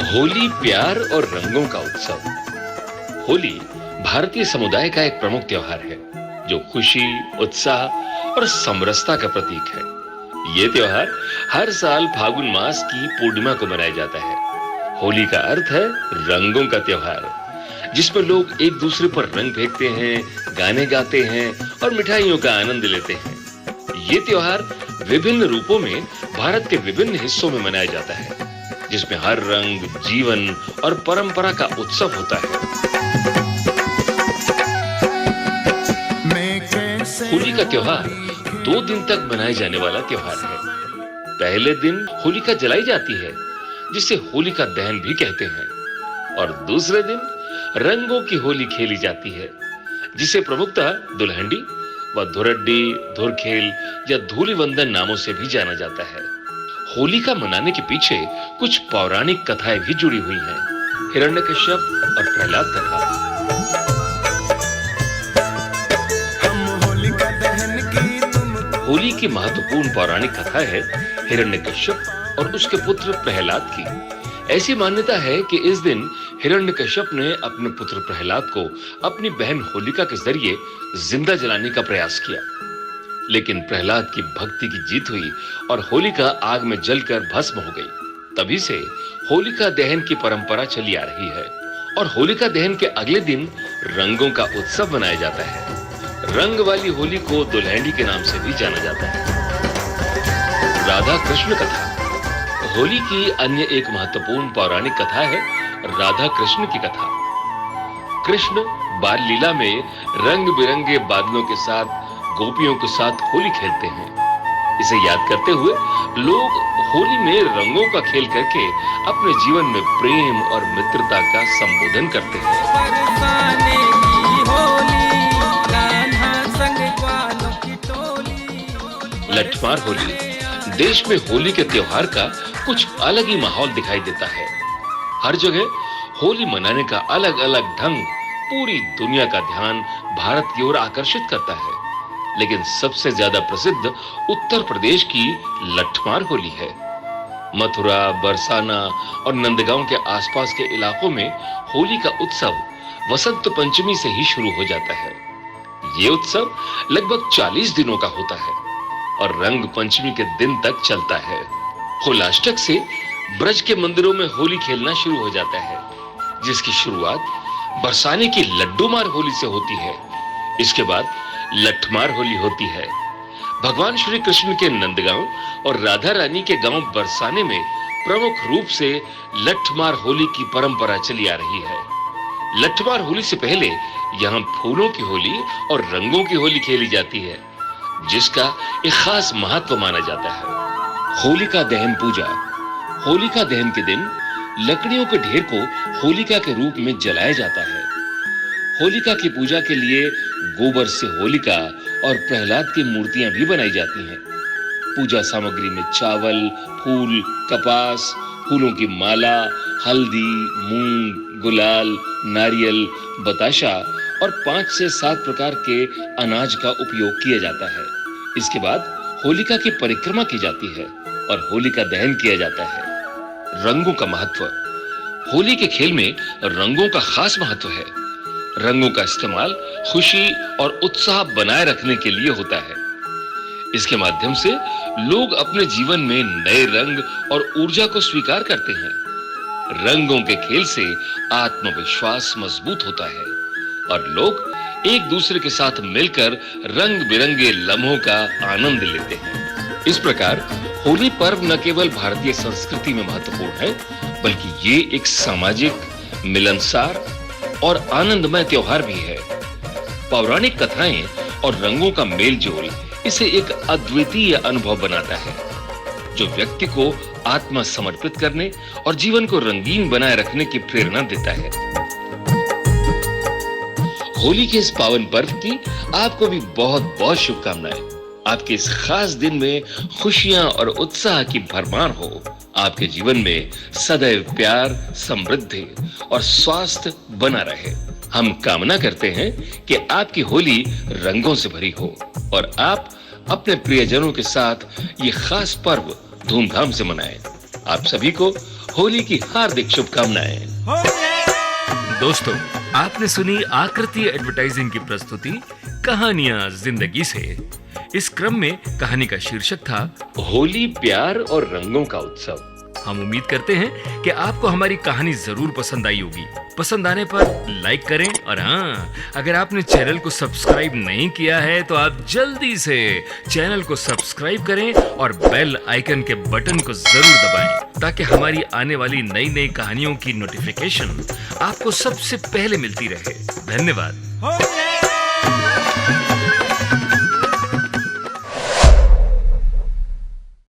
होली प्यार और रंगों का उत्सव। होली भारतीय समुदाय का एक प्रमुख त्योहार है जो खुशी, उत्साह और समरसता का प्रतीक है। ये त्योहार हर साल फागुन मास की पूर्णिमा को मनाया जाता है। होली का अर्थ है रंगों का त्योहार, जिसमें लोग एक दूसरे पर रंग फेंकते हैं, गाने गाते हैं और मिठाइयों का आनंद लेते हैं। ये त्योहार विभिन्न रूपों में भारत के विभिन्न हिस्सों में मनाया जाता है, जिसमें हर रंग, जीवन और परंपरा का उत्सव होता है। होली का त्योहार 2 दिन तक मनाए जाने वाला त्योहार है। पहले दिन होलिका जलाई जाती है, जिसे होलिका दहन भी कहते हैं, और दूसरे दिन रंगों की होली खेली जाती है, जिसे प्रमुखतः दुल्हंडी व धुरड्डी, धुरखेल या धूलिवंदन नामों से भी जाना जाता है। होली का मनाने के पीछे कुछ पौराणिक कथाएं भी जुड़ी हुई हैं। हिरण्यकश्यप और प्रहलाद कथा। होली की महत्वपूर्ण पौराणिक कथा है हिरण्यकश्यप और उसके पुत्र प्रहलाद की। ऐसी मान्यता है कि इस दिन हिरण्यकश्यप ने अपने पुत्र प्रहलाद को अपनी बहन होलिका के जरिए जिंदा जलाने का प्रयास किया, लेकिन प्रहलाद की भक्ति की जीत हुई और होलिका आग में जलकर भस्म हो गई। तभी से होलिका दहन की परंपरा चली आ रही है और होलिका दहन के अगले दिन रंगों का उत्सव मनाया जाता है। रंग वाली होली को दुल्हंडी के नाम से भी जाना जाता है। राधा कृष्ण कथा। होली की अन्य एक महत्वपूर्ण पौराणिक कथा है राधा कृष्ण की कथा। कृष्ण बाल लीला में रंग बिरंगे बादलों के साथ गोपियों के साथ होली खेलते हैं। इसे याद करते हुए लोग होली में रंगों का खेल करके अपने जीवन में प्रेम और मित्रता का संबोधन करते हैं। लठमार होली। देश में होली के त्योहार का कुछ अलग ही माहौल दिखाई देता है। हर जगह होली मनाने का अलग अलग ढंग पूरी दुनिया का ध्यान भारत की ओर आकर्षित करता है, लेकिन सबसे ज्यादा प्रसिद्ध उत्तर प्रदेश की लठमार होली है। मथुरा, बरसाना और नंदगांव के आसपास के इलाकों में होली का उत्सव वसंत पंचमी से ही शुरू हो जाता है। ये उत्सव लगभग 40 दिनों का होता है और रंग पंचमी के दिन तक चलता है। होलाष्टक से ब्रज के मंदिरों में होली खेलना शुरू हो जाता है, जिसकी शुरुआत बरसाने की लड्डूमार होली से होती है। इसके बाद लठमार होली होती है। भगवान श्री कृष्ण के नंदगांव और राधा रानी के गांव बरसाने में प्रमुख रूप से लठमार होली की परंपरा चली आ रही है। लठमार होली से पहले यहाँ फूलों की होली और रंगों की होली खेली जाती है, जिसका एक खास महत्व माना जाता है। होलिका दहन पूजा। होलिका दहन के दिन लकड़ियों के ढेर को होलिका के रूप में जलाया जाता है। होलिका की पूजा के लिए गोबर से होलिका और प्रहलाद की मूर्तियां भी बनाई जाती हैं। पूजा सामग्री में चावल, फूल, कपास, फूलों की माला, हल्दी, मूंग, गुलाल, नारियल, बताशा और 5 से 7 प्रकार के अनाज का उपयोग किया जाता है। इसके बाद होलिका की परिक्रमा की जाती है और होलिका दहन किया जाता है। रंगों का महत्व। होली के खेल में रंगों का खास महत्व है। रंगों का इस्तेमाल खुशी और उत्साह बनाए रखने के लिए होता है। इसके माध्यम से लोग अपने जीवन में नए रंग और ऊर्जा को स्वीकार करते हैं। रंगों के खेल से आत्मविश्वास मजबूत होता है और लोग एक दूसरे के साथ मिलकर रंग बिरंगे लम्हों का आनंद लेते हैं। इस प्रकार होली पर्व न केवल भारतीय संस्कृति में महत्वपूर्ण है, बल्कि ये एक सामाजिक, मिलनसार और आनंदमय त्योहार भी है। पौराणिक कथाएं और रंगों का मेलजोल इसे एक अद्वितीय अनुभव बनाता है, जो व्यक्ति को आत्मा समर्पित करने और जीवन को रंगीन बनाए रखने की प्रेरणा देता है। होली के इस पावन पर्व की आपको भी बहुत बहुत शुभकामनाएं। आपके इस खास दिन में खुशियां और उत्साह की भरमार हो। आपके जीवन में सदैव प्यार, समृद्धि और स्वास्थ्य बना रहे। हम कामना करते हैं कि आपकी होली रंगों से भरी हो और आप अपने प्रियजनों के साथ ये खास पर्व धूमधाम से मनाएं। आप सभी को होली की हार्दिक शुभकामनाएं। दोस्तों, आपने सुनी आकृति एडवर्टाइजिंग की प्रस्तुति कहानियां जिंदगी से। इस क्रम में कहानी का शीर्षक था होली प्यार और रंगों का उत्सव। हम उम्मीद करते हैं कि आपको हमारी कहानी जरूर पसंद आई होगी। पसंद आने पर लाइक करें और हाँ, अगर आपने चैनल को सब्सक्राइब नहीं किया है तो आप जल्दी से चैनल को सब्सक्राइब करें और बेल आइकन के बटन को जरूर दबाएं ताकि हमारी आने वाली नई नई कहानियों की नोटिफिकेशन आपको सबसे पहले मिलती रहे। धन्यवाद।